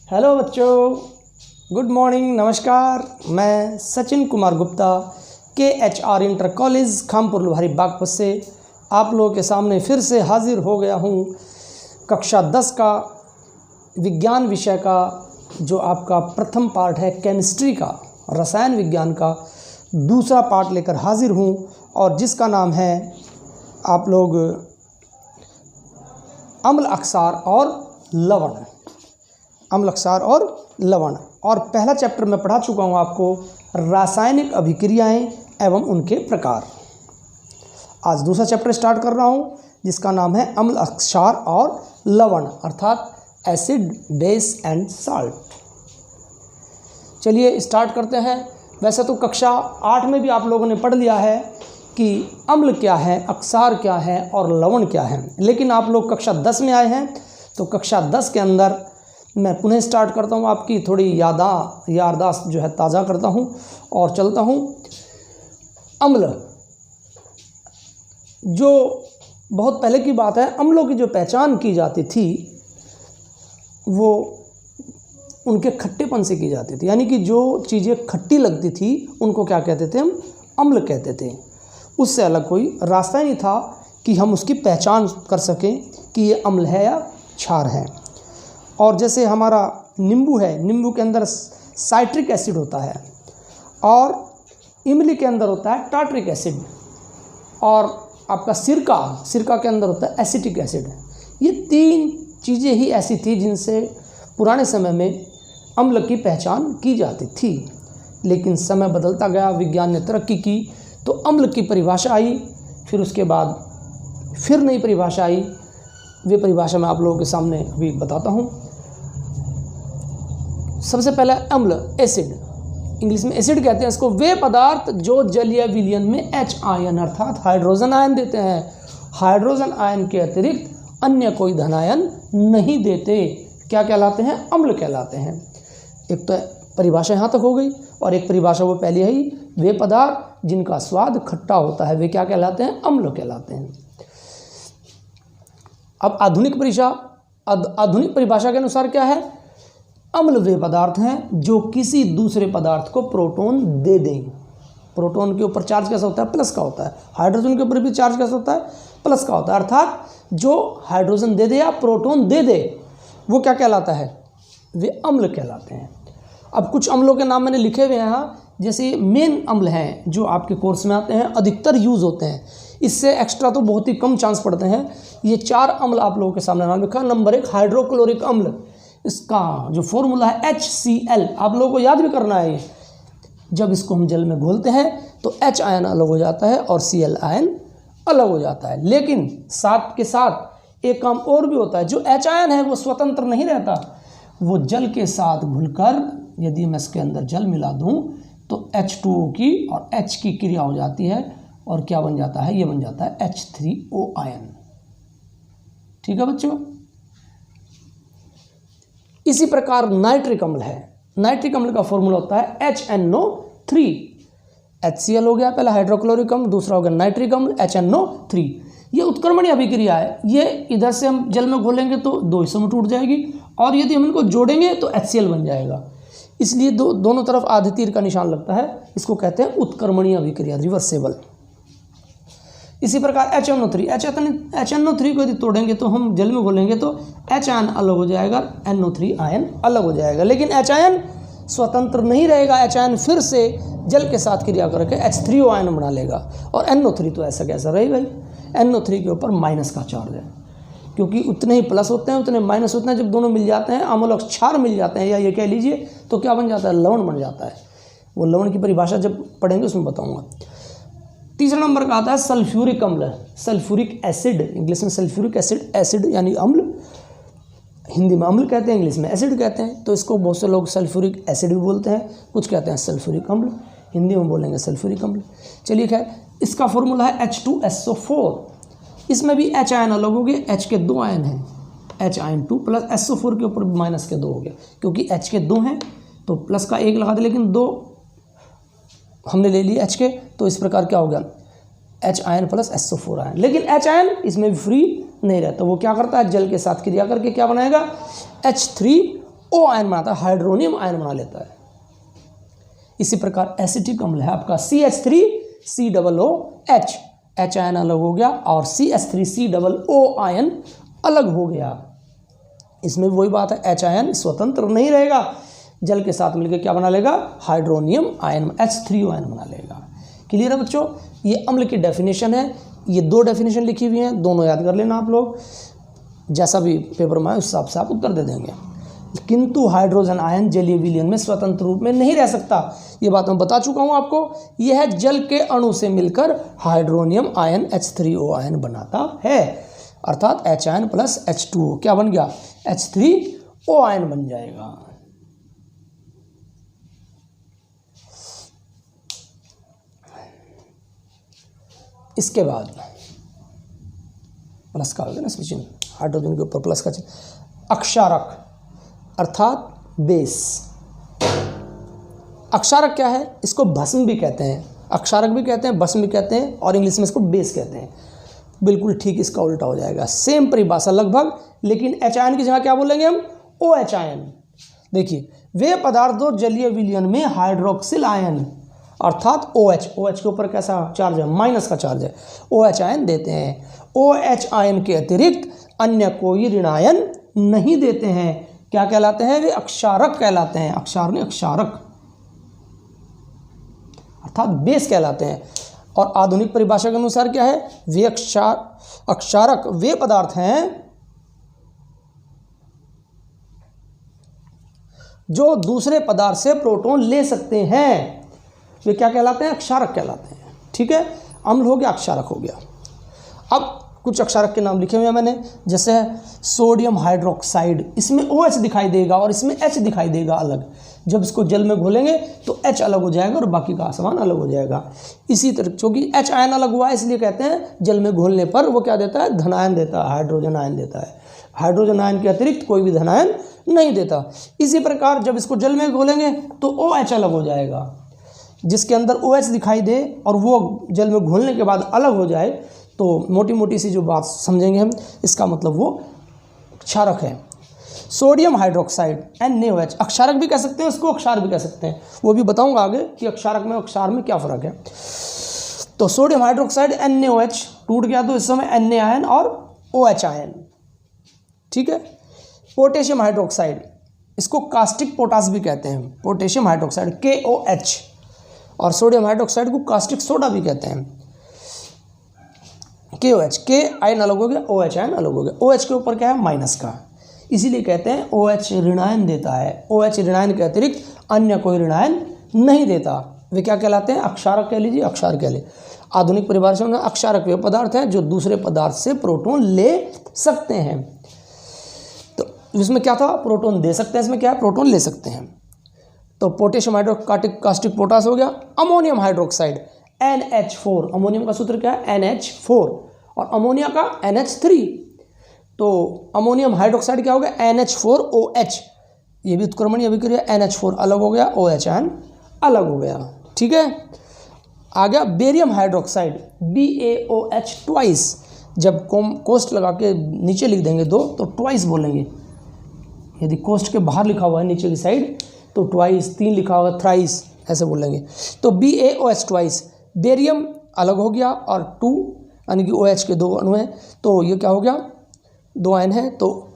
Hello बच्चों, good morning, नमस्कार। मैं Sachin Kumar Gupta KHR inter college Khampur Lohari Baghpat से आप लोगों के सामने फिर से हाजिर हो गया हूँ। कक्षा 10 का विज्ञान विषय का जो आपका प्रथम पार्ट है केमिस्ट्री का, रसायन विज्ञान का दूसरा पार्ट लेकर हाजिर हूँ और जिसका नाम है आप लोग अम्ल अक्षार और लवण। अम्ल अक्षार और लवण, और पहला चैप्टर मैं पढ़ा चुका हूँ आपको रासायनिक अभिक्रियाएं एवं उनके प्रकार। आज दूसरा चैप्टर स्टार्ट कर रहा हूँ जिसका नाम है अम्ल अक्षार और लवण, अर्थात एसिड, बेस एंड साल्ट। चलिए स्टार्ट करते हैं। वैसे तो कक्षा 8 में भी आप लोगों ने पढ़ लिया है कि अम्ल क्या है, अक्षार क्या है और लवण क्या है, लेकिन आप लोग कक्षा 10 में आए हैं तो कक्षा 10 के अंदर मैं पुनः स्टार्ट करता हूँ, आपकी थोड़ी याददाश्त जो है ताज़ा करता हूँ और चलता हूँ। अम्ल, जो बहुत पहले की बात है, अम्लों की जो पहचान की जाती थी वो उनके खट्टेपन से की जाती थी, यानी कि जो चीज़ें खट्टी लगती थी उनको क्या कहते थे, हम अम्ल कहते थे। उससे अलग कोई रास्ता ही नहीं था कि हम उसकी पहचान कर सकें कि ये अम्ल है या क्षार है। और जैसे हमारा नींबू है, नींबू के अंदर साइट्रिक एसिड होता है और इमली के अंदर होता है टार्ट्रिक एसिड, और आपका सिरका के अंदर होता है एसिटिक एसिड। ये तीन चीज़ें ही ऐसी थी जिनसे पुराने समय में अम्ल की पहचान की जाती थी, लेकिन समय बदलता गया, विज्ञान ने तरक्की की तो अम्ल की परिभाषा आई, फिर उसके बाद फिर नई परिभाषा आई। वे परिभाषा मैं आप लोगों के सामने अभी बताता हूँ। सबसे पहला अम्ल, एसिड, इंग्लिश में एसिड कहते हैं इसको, वे पदार्थ जो जलीय विलयन में H आयन अर्थात हाइड्रोजन आयन देते हैं, हाइड्रोजन आयन के अतिरिक्त अन्य कोई धन आयन नहीं देते, क्या कहलाते हैं, अम्ल कहलाते हैं। एक तो परिभाषा यहाँ तक हो गई, और एक परिभाषा वो पहले ही, वे पदार्थ जिनका स्वाद खट्टा होता है वे क्या कहलाते हैं, अम्ल कहलाते हैं। अब आधुनिक परिभाषा के अनुसार क्या है, अम्ल वे पदार्थ हैं जो किसी दूसरे पदार्थ को प्रोटॉन दे दें। प्रोटॉन के ऊपर चार्ज कैसा होता है, प्लस का होता है। हाइड्रोजन के ऊपर भी चार्ज कैसा होता है, प्लस का होता है। अर्थात जो हाइड्रोजन दे दे या प्रोटॉन दे दे वो क्या कहलाता है, वे अम्ल कहलाते हैं। अब कुछ अम्लों के नाम मैंने लिखे हुए हैं यहाँ, जैसे मेन अम्ल हैं जो आपके कोर्स में आते हैं, अधिकतर यूज़ होते हैं, इससे एक्स्ट्रा तो बहुत ही कम चांस पड़ते हैं। ये 4 अम्ल आप लोगों के सामने नाम लिखा। नंबर 1 हाइड्रोक्लोरिक अम्ल, इसका जो फॉर्मूला है HCl, आप लोगों को याद भी करना है। ये जब इसको हम जल में घोलते हैं तो H आयन अलग हो जाता है और Cl आयन अलग हो जाता है, लेकिन साथ के साथ एक काम और भी होता है। जो H आयन है वो स्वतंत्र नहीं रहता, वो जल के साथ घुलकर, यदि मैं इसके अंदर जल मिला दूं तो H2O की और H की क्रिया हो जाती है और क्या बन जाता है, ये बन जाता है H3O आयन। ठीक है बच्चों। इसी प्रकार नाइट्रिक अम्ल है। नाइट्रिक अम्ल का फॉर्मूला होता है HNO3। HCl हो गया पहला हाइड्रोक्लोरिक अम्ल, दूसरा हो गया नाइट्रिक अम्ल HNO3। ये उत्क्रमणीय अभिक्रिया है। ये इधर से हम जल में घोलेंगे तो 2 हिस्सों में टूट जाएगी, और यदि हम इनको जोड़ेंगे तो HCl बन जाएगा। इसलिए दोनों तरफ आधे तीर का निशान लगता है, इसको कहते हैं उत्क्रमणीय अभिक्रिया, रिवर्सेबल। इसी प्रकार HNO3 को यदि तोड़ेंगे तो हम जल में घोलेंगे तो H आयन अलग हो जाएगा, NO3 आयन अलग हो जाएगा, लेकिन H आयन स्वतंत्र नहीं रहेगा। H आयन फिर से जल के साथ क्रिया करके H3O आयन बना लेगा, और NO3 तो ऐसा कैसा रही भाई, NO3 के ऊपर माइनस का चार्ज है, क्योंकि उतने ही प्लस होते हैं उतने माइनस होते हैं। जब दोनों मिल जाते हैं, अम्ल और क्षार मिल जाते हैं, या ये कह लीजिए तो क्या बन जाता है, लवण बन जाता है। वो लवण की परिभाषा जब पढ़ेंगे उसमें बताऊंगा। तीसरा नंबर का आता है सल्फ्यूरिक अम्ल, सल्फ्यूरिक एसिड, इंग्लिश में सल्फ्यूरिक एसिड, एसिड यानी अम्ल, हिंदी में अम्ल कहते हैं, इंग्लिश में एसिड कहते हैं। तो इसको बहुत से लोग सल्फ्यूरिक एसिड भी बोलते हैं, कुछ कहते हैं सल्फ्यूरिक अम्ल, हिंदी में बोलेंगे सल्फ्यूरिक अम्ल। चलिए खैर, इसका फॉर्मूला है H2SO4। इसमें भी H आयन अलग हो गए, H के 2 आयन हैं, H आयन 2 प्लस SO4 के ऊपर माइनस के 2 हो गए, क्योंकि H के 2 हैं तो प्लस का 1 लगा दे, लेकिन 2 हमने ले लिए H के, तो इस प्रकार क्या हो गया, H ion plus SO4 ion. लेकिन H आयन इसमें भी फ्री नहीं रहता, वो क्या करता है, जल के साथ क्रिया करके क्या बनाएगा, H3 O आयन बनाता है, हाइड्रोनियम आयन बना लेता है। इसी प्रकार एसिटिक अम्ल है आपका CH3COOH, H आयन अलग हो गया और CH3COO आयन अलग हो गया। इसमें वही बात है, H आयन स्वतंत्र नहीं रहेगा, जल के साथ मिलकर क्या बना लेगा, हाइड्रोनियम आयन H3O आयन बना लेगा। क्लियर है बच्चों, ये अम्ल की डेफिनेशन है। ये 2 डेफिनेशन लिखी हुई हैं, दोनों याद कर लेना आप लोग, जैसा भी पेपर में आए उस हिसाब से आप उत्तर दे देंगे। किंतु हाइड्रोजन आयन जलीय विलयन में स्वतंत्र रूप में नहीं रह सकता, ये बात मैं बता चुका हूँ आपको। यह जल के अणु से मिलकर हाइड्रोनियम आयन H3O आयन बनाता है, अर्थात H आयन प्लस H2O क्या बन गया, H3O आयन बन जाएगा। इसके बाद प्लस का हो गया ना चिन्ह, हाइड्रोजन के ऊपर प्लस का चिन्ह, अक्षारक अर्थात बेस। अक्षारक क्या है, इसको भस्म भी कहते हैं, अक्षारक भी कहते हैं, भस्म भी कहते हैं, और इंग्लिश में इसको बेस कहते हैं। बिल्कुल ठीक इसका उल्टा हो जाएगा, सेम परिभाषा लगभग, लेकिन H आयन की जगह क्या बोलेंगे हम, OH आयन। देखिए, वे पदार्थों जलीय विलयन में हाइड्रोक्सिल आयन अर्थात OH के ऊपर कैसा चार्ज है, माइनस का चार्ज है, OH आयन देते हैं। OH आयन के अतिरिक्त अन्य कोई ऋण आयन नहीं देते हैं। क्या कहलाते हैं, वे अक्षारक कहलाते हैं, अक्षारक अर्थात बेस कहलाते हैं। और आधुनिक परिभाषा के अनुसार क्या है, वे अक्षारक वे पदार्थ हैं जो दूसरे पदार्थ से प्रोटॉन ले सकते हैं, वे क्या कहलाते हैं, अक्षारक कहलाते हैं। ठीक है, अम्ल हो गया, अक्षारक हो गया। अब कुछ अक्षारक के नाम लिखे हुए हैं मैंने, जैसे सोडियम हाइड्रोक्साइड, इसमें OH दिखाई देगा और इसमें H दिखाई देगा अलग। जब इसको जल में घोलेंगे तो H अलग हो जाएगा और बाकी का सामान अलग हो जाएगा। इसी तरह क्योंकि H आयन अलग हुआ है इसलिए कहते हैं जल में घोलने पर वो क्या देता है, धनायन देता है, हाइड्रोजन आयन देता है। हाइड्रोजन आयन के अतिरिक्त कोई भी धनायन नहीं देता। इसी प्रकार जब इसको जल में घोलेंगे तो OH अलग हो जाएगा, जिसके अंदर OH दिखाई दे और वो जल में घोलने के बाद अलग हो जाए तो मोटी मोटी सी जो बात समझेंगे हम, इसका मतलब वो क्षारक है। सोडियम हाइड्रोक्साइड NaOH, अक्षारक भी कह सकते हैं उसको, अक्षार भी कह सकते हैं, वो भी बताऊंगा आगे कि अक्षारक में अक्षार में क्या फ़र्क है। तो सोडियम हाइड्रोक्साइड NaOH टूट गया तो इस समय Na आयन और OH आयन। ठीक है, पोटेशियम हाइड्रोक्साइड, इसको कास्टिक पोटास भी कहते हैं, पोटेशियम हाइड्रोक्साइड KOH, और सोडियम हाइड्रोक्साइड को कास्टिक सोडा भी कहते हैं, KOH। K आयन अलग हो गया, OH आयन अलग हो गया। OH के ऊपर क्या है, माइनस का, इसीलिए कहते हैं OH ऋणायन देता है। OH ऋणायन के अतिरिक्त अन्य कोई ऋणायन नहीं देता। वे क्या कहलाते हैं, अक्षारक कह लीजिए, अक्षार कह लीजिए। आधुनिक परिभाषा में अक्षारक वे पदार्थ हैं जो दूसरे पदार्थ से प्रोटॉन ले सकते हैं। तो इसमें क्या था, प्रोटॉन दे सकते हैं, इसमें क्या है, प्रोटॉन ले सकते हैं। तो पोटेशियम हाइड्रोकार्टिक कास्टिक पोटास हो गया। अमोनियम हाइड्रोक्साइड NH4, अमोनियम का सूत्र क्या है, NH4, और अमोनिया का NH3। तो अमोनियम हाइड्रोक्साइड क्या हो गया, NH4OH, ये भी उत्क्रमणीय अभिक्रिया, NH4 अलग हो गया, OH आयन अलग हो गया। ठीक है, आ गया बेरियम हाइड्रोक्साइड BaOH ट्वाइस। जब कोष्ठ लगा के नीचे लिख देंगे दो तो ट्वाइस बोलेंगे, यदि कोष्ठ के बाहर लिखा हुआ है नीचे की साइड तो ट्वाइस, 3 लिखा होगा थ्राइस, ऐसे बोलेंगे। तो BaOH ट्वाइस, बेरियम अलग हो गया और 2 यानी कि OH के 2 अणु हैं, तो ये क्या हो गया, 2 आयन है तो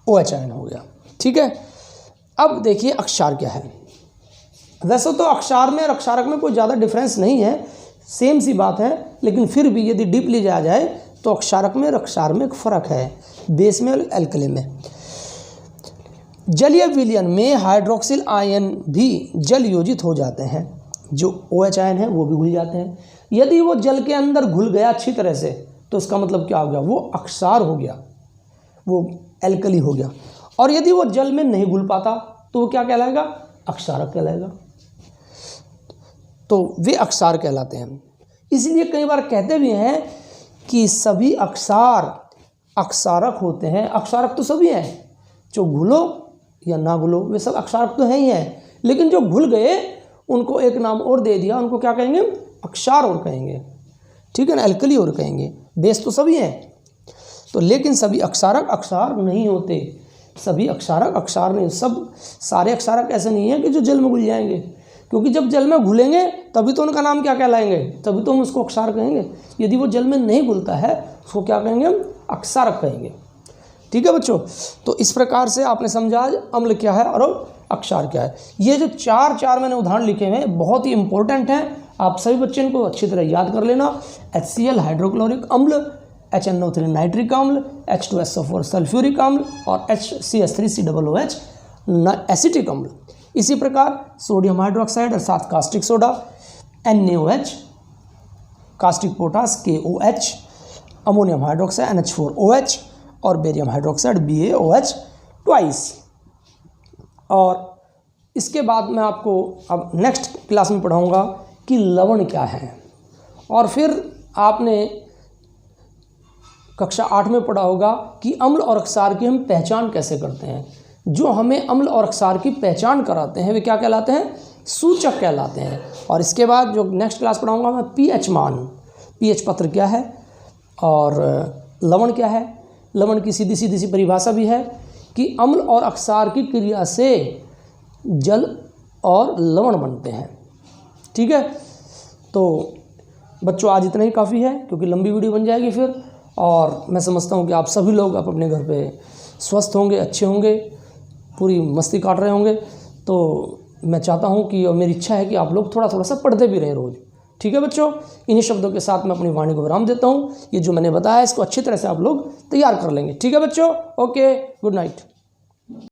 OH आयन हो गया। ठीक है, अब देखिए अक्षार क्या है। वैसे तो अक्षार में और अक्षारक में कोई ज़्यादा डिफरेंस नहीं है, सेम सी बात है, लेकिन फिर भी यदि डीपली जाया जाए तो अक्षारक में और अक्षार में एक फ़र्क है, बेस में और एल्कली में। जलीय विलयन में हाइड्रोक्सिल आयन भी जल योजित हो जाते हैं, जो OH आयन है वो भी घुल जाते हैं। यदि वो जल के अंदर घुल गया अच्छी तरह से तो इसका मतलब क्या हो गया, वो अक्षार हो गया, वो एल्कली हो गया। और यदि वो जल में नहीं घुल पाता तो वो क्या कहलाएगा, अक्षारक कहलाएगा। तो वे अक्षार कहलाते हैं। इसलिए कई बार कहते भी हैं कि सभी अक्षार अक्षारक होते हैं। अक्षारक तो सभी हैं, जो घुलो या ना घुलो वे सब अक्षारक तो हैं ही हैं, लेकिन जो घुल गए उनको एक नाम और दे दिया, उनको क्या कहेंगे, अक्षार और कहेंगे। ठीक है ना, एल्कली और कहेंगे। बेस तो सभी हैं तो, लेकिन सभी अक्षारक अक्षार नहीं होते। सभी अक्षारक, अक्षार नहीं, सब सारे अक्षारक ऐसे नहीं है कि जो जल में घुल जाएंगे, क्योंकि जब जल में घुलेंगे तभी तो उनका नाम क्या कहलाएंगे, तभी तो हम उसको अक्षार कहेंगे। यदि वो जल में नहीं घुलता है उसको क्या कहेंगे, हम अक्षारक कहेंगे। ठीक है बच्चों, तो इस प्रकार से आपने समझा अम्ल क्या है और अक्षार क्या है। ये जो चार मैंने उदाहरण लिखे हुए हैं बहुत ही इंपॉर्टेंट हैं, आप सभी बच्चे इनको अच्छी तरह याद कर लेना। HCl हाइड्रोक्लोरिक अम्ल, HNO3 नाइट्रिक अम्ल, H2SO4 सल्फ्यूरिक अम्ल और HCS3COOH एसिटिक अम्ल। इसी प्रकार सोडियम हाइड्रोक्साइड अर्थात caustic soda, NaOH caustic potash KOH, ammonium hydroxide NH4OH और बेरियम हाइड्रोक्साइड BaOH ट्वाइस। और इसके बाद मैं आपको अब नेक्स्ट क्लास में पढ़ाऊंगा कि लवण क्या है, और फिर आपने कक्षा 8 में पढ़ा होगा कि अम्ल और अक्षार की हम पहचान कैसे करते हैं। जो हमें अम्ल और अक्षार की पहचान कराते हैं वे क्या कहलाते हैं, सूचक कहलाते हैं। और इसके बाद जो नेक्स्ट क्लास पढ़ाऊंगा मैं pH मान, pH पत्र क्या है और लवण क्या है। लवण की सीधी सी परिभाषा भी है कि अम्ल और अक्षार की क्रिया से जल और लवण बनते हैं। ठीक है, तो बच्चों आज इतना ही काफ़ी है, क्योंकि लंबी वीडियो बन जाएगी फिर। और मैं समझता हूँ कि आप सभी लोग अपने घर पे स्वस्थ होंगे, अच्छे होंगे, पूरी मस्ती काट रहे होंगे। तो मैं चाहता हूँ कि, और मेरी इच्छा है कि आप लोग थोड़ा सा पढ़ते भी रहें रोज़। ठीक है बच्चों, इन्हीं शब्दों के साथ मैं अपनी वाणी को विराम देता हूँ। ये जो मैंने बताया इसको अच्छी तरह से आप लोग तैयार कर लेंगे। ठीक है बच्चों, ओके, गुड नाइट।